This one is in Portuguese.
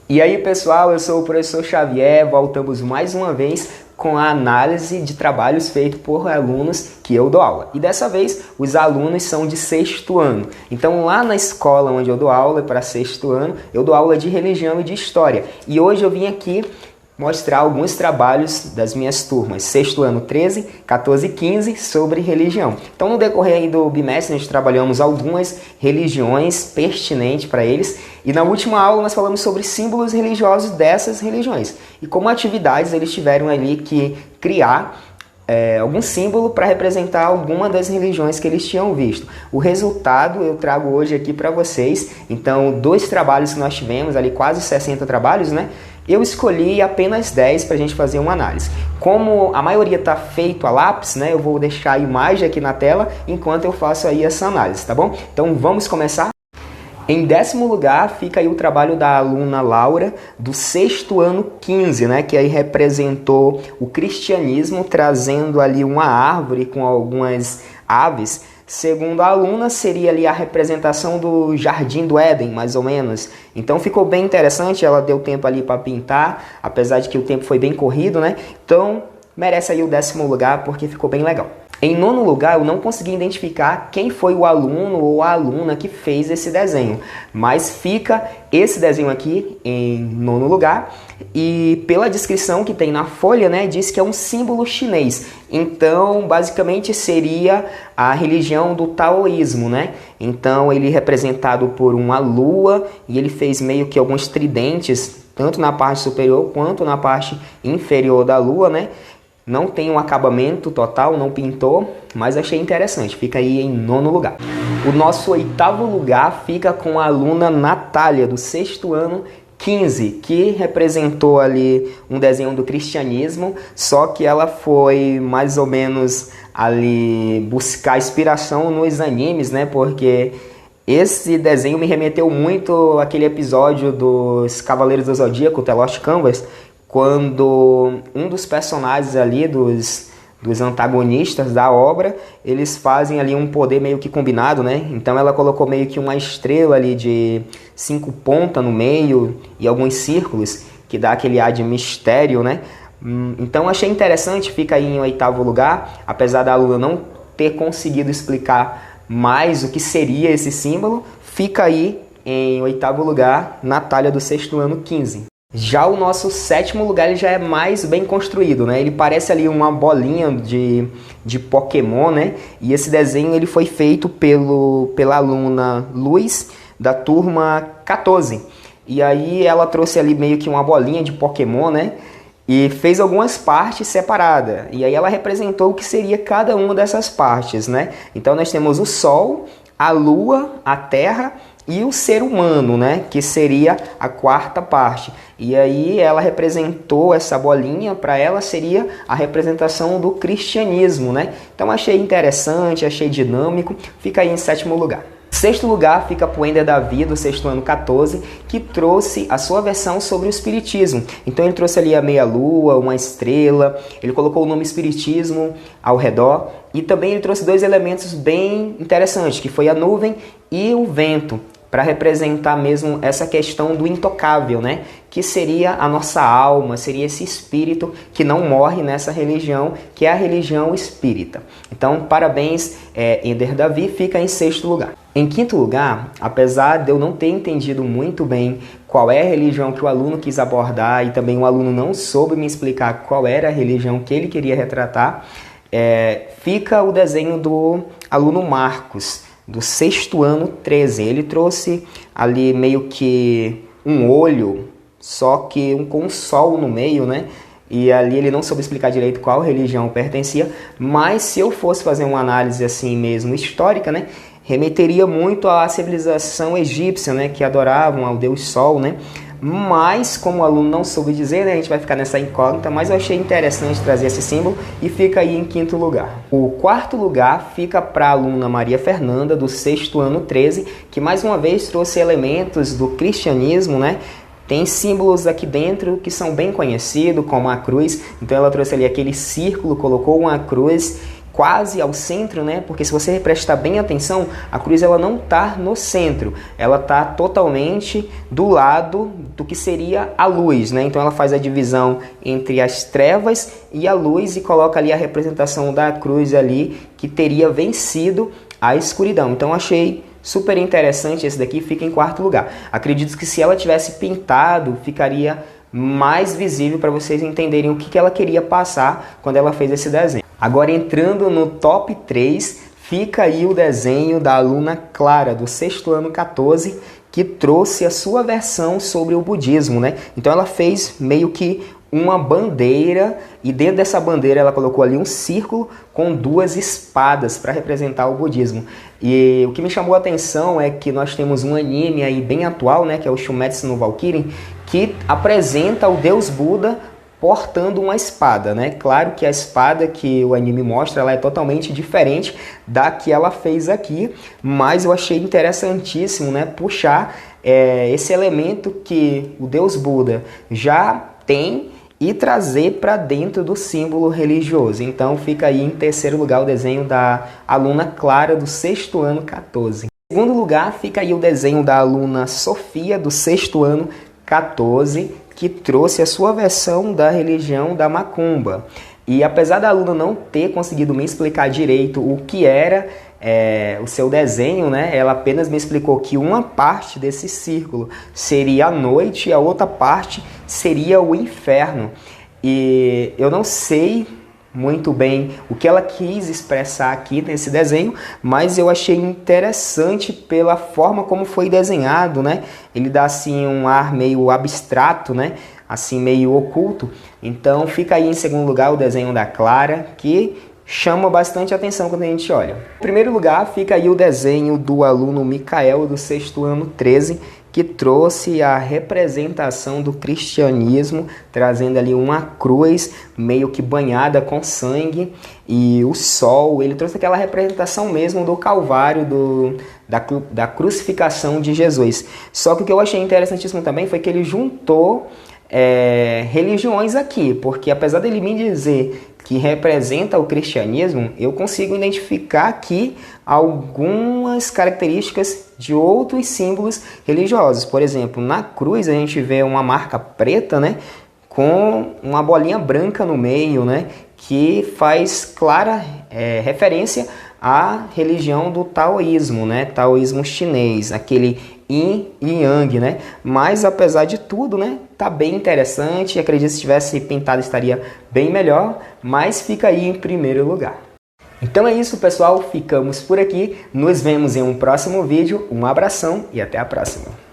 E aí, pessoal, eu sou o professor Xavier, voltamos mais uma vez com a análise de trabalhos feitos por alunos que eu dou aula. E dessa vez, os alunos são de 6º ano. Então, lá na escola onde eu dou aula, para 6º ano, eu dou aula de religião e de história. E hoje eu vim aqui mostrar alguns trabalhos das minhas turmas, 6º ano 13, 14 e 15, sobre religião. Então, no decorrer aí do bimestre, nós trabalhamos algumas religiões pertinentes para eles. E na última aula, nós falamos sobre símbolos religiosos dessas religiões. E como atividades, eles tiveram ali que criar algum símbolo para representar alguma das religiões que eles tinham visto. O resultado eu trago hoje aqui para vocês. Então, 2 trabalhos que nós tivemos, ali quase 60 trabalhos, né? Eu escolhi apenas 10 para a gente fazer uma análise. Como a maioria está feito a lápis, né? Eu vou deixar a imagem aqui na tela enquanto eu faço aí essa análise, tá bom? Então, vamos começar? Em 10º lugar fica aí o trabalho da aluna Laura, do 6º ano 15, né? Que aí representou o cristianismo, trazendo ali uma árvore com algumas aves. Segundo a aluna, seria ali a representação do Jardim do Éden, mais ou menos. Então ficou bem interessante, ela deu tempo ali para pintar, apesar de que o tempo foi bem corrido, né? Então merece aí o 10º lugar porque ficou bem legal. Em 9º lugar, eu não consegui identificar quem foi o aluno ou a aluna que fez esse desenho, mas fica esse desenho aqui em 9º lugar e pela descrição que tem na folha, né, diz que é um símbolo chinês. Então, basicamente seria a religião do taoísmo, né? Então, ele é representado por uma lua e ele fez meio que alguns tridentes, tanto na parte superior quanto na parte inferior da lua, né? Não tem um acabamento total, não pintou, mas achei interessante. Fica aí em 9º lugar. O nosso 8º lugar fica com a aluna Natália, do 6º ano 15, que representou ali um desenho do cristianismo, só que ela foi mais ou menos ali buscar inspiração nos animes, né? Porque esse desenho me remeteu muito àquele episódio dos Cavaleiros do Zodíaco, The Lost Canvas, quando um dos personagens ali, dos antagonistas da obra, eles fazem ali um poder meio que combinado, né? Então ela colocou meio que uma estrela ali de 5 pontas no meio e alguns círculos, que dá aquele ar de mistério, né? Então achei interessante, fica aí em 8º lugar, apesar da aluna não ter conseguido explicar mais o que seria esse símbolo, fica aí em 8º lugar, Natália, do 6º ano 15. Já o nosso 7º lugar ele já é mais bem construído, né? Ele parece ali uma bolinha de Pokémon, né? E esse desenho ele foi feito pela aluna Luz, da turma 14. E aí ela trouxe ali meio que uma bolinha de Pokémon, né? E fez algumas partes separadas. E aí ela representou o que seria cada uma dessas partes, né? Então nós temos o Sol, a Lua, a Terra e o ser humano, né, que seria a 4ª parte. E aí ela representou essa bolinha, para ela seria a representação do cristianismo, né? Então achei interessante, achei dinâmico, fica aí em 7º lugar. 6º lugar fica para o Ender Davi, do 6º ano 14, que trouxe a sua versão sobre o espiritismo. Então ele trouxe ali a meia-lua, uma estrela, ele colocou o nome espiritismo ao redor e também ele trouxe 2 elementos bem interessantes, que foi a nuvem e o vento, para representar mesmo essa questão do intocável, né? Que seria a nossa alma, seria esse espírito que não morre nessa religião, que é a religião espírita. Então, parabéns, Ender Davi, fica em 6º lugar. Em 5º lugar, apesar de eu não ter entendido muito bem qual é a religião que o aluno quis abordar e também o aluno não soube me explicar qual era a religião que ele queria retratar, fica o desenho do aluno Marcos, do 6º ano 13. Ele trouxe ali meio que um olho, só que com um sol no meio, né? E ali ele não soube explicar direito qual religião pertencia, mas se eu fosse fazer uma análise assim mesmo histórica, né, remeteria muito à civilização egípcia, né, que adoravam ao deus Sol, né? Mas, como o aluno não soube dizer, né, a gente vai ficar nessa incógnita, mas eu achei interessante trazer esse símbolo e fica aí em 5º lugar. O 4º lugar fica para a aluna Maria Fernanda, do 6º ano 13, que mais uma vez trouxe elementos do cristianismo, né? Tem símbolos aqui dentro que são bem conhecidos, como a cruz. Então ela trouxe ali aquele círculo, colocou uma cruz quase ao centro, né? Porque se você prestar bem atenção, a cruz ela não está no centro, ela está totalmente do lado do que seria a luz, né? Então ela faz a divisão entre as trevas e a luz e coloca ali a representação da cruz ali que teria vencido a escuridão. Então achei super interessante esse daqui, fica em quarto lugar. Acredito que se ela tivesse pintado, ficaria mais visível para vocês entenderem o que ela queria passar quando ela fez esse desenho. Agora entrando no top 3, fica aí o desenho da aluna Clara, do sexto ano 14, que trouxe a sua versão sobre o budismo, né? Então ela fez meio que uma bandeira e dentro dessa bandeira ela colocou ali um círculo com 2 espadas para representar o budismo. E o que me chamou a atenção é que nós temos um anime aí bem atual, né, que é o Shumetsu no Valkyrie, que apresenta o deus Buda portando uma espada, né? Claro que a espada que o anime mostra, ela é totalmente diferente da que ela fez aqui, mas eu achei interessantíssimo, né, puxar esse elemento que o deus Buda já tem e trazer para dentro do símbolo religioso. Então fica aí em terceiro lugar o desenho da aluna Clara, do sexto ano 14. Em segundo lugar fica aí o desenho da aluna Sofia, do sexto ano 14, que trouxe a sua versão da religião da Macumba. E apesar da aluna não ter conseguido me explicar direito o que era o seu desenho, né, ela apenas me explicou que uma parte desse círculo seria a noite e a outra parte seria o inferno. E eu não sei muito bem o que ela quis expressar aqui nesse desenho, mas eu achei interessante pela forma como foi desenhado, né? Ele dá assim um ar meio abstrato, né? Assim meio oculto. Então fica aí em segundo lugar o desenho da Clara, que chama bastante atenção quando a gente olha. Em primeiro lugar fica aí o desenho do aluno Mikael, do sexto ano 13, que trouxe a representação do cristianismo, trazendo ali uma cruz meio que banhada com sangue e o sol. Ele trouxe aquela representação mesmo do Calvário, da crucificação de Jesus. Só que o que eu achei interessantíssimo também foi que ele juntou religiões aqui, porque apesar dele me dizer que representa o cristianismo, eu consigo identificar aqui algumas características de outros símbolos religiosos. Por exemplo, na cruz a gente vê uma marca preta, né, com uma bolinha branca no meio, né, que faz clara referência à religião do taoísmo, né, taoísmo chinês, aquele Yin e Yang, né? Mas apesar de tudo, né, tá bem interessante. Acredito que se tivesse pintado estaria bem melhor, mas fica aí em primeiro lugar. Então é isso, pessoal, ficamos por aqui. Nos vemos em um próximo vídeo. Um abração e até a próxima.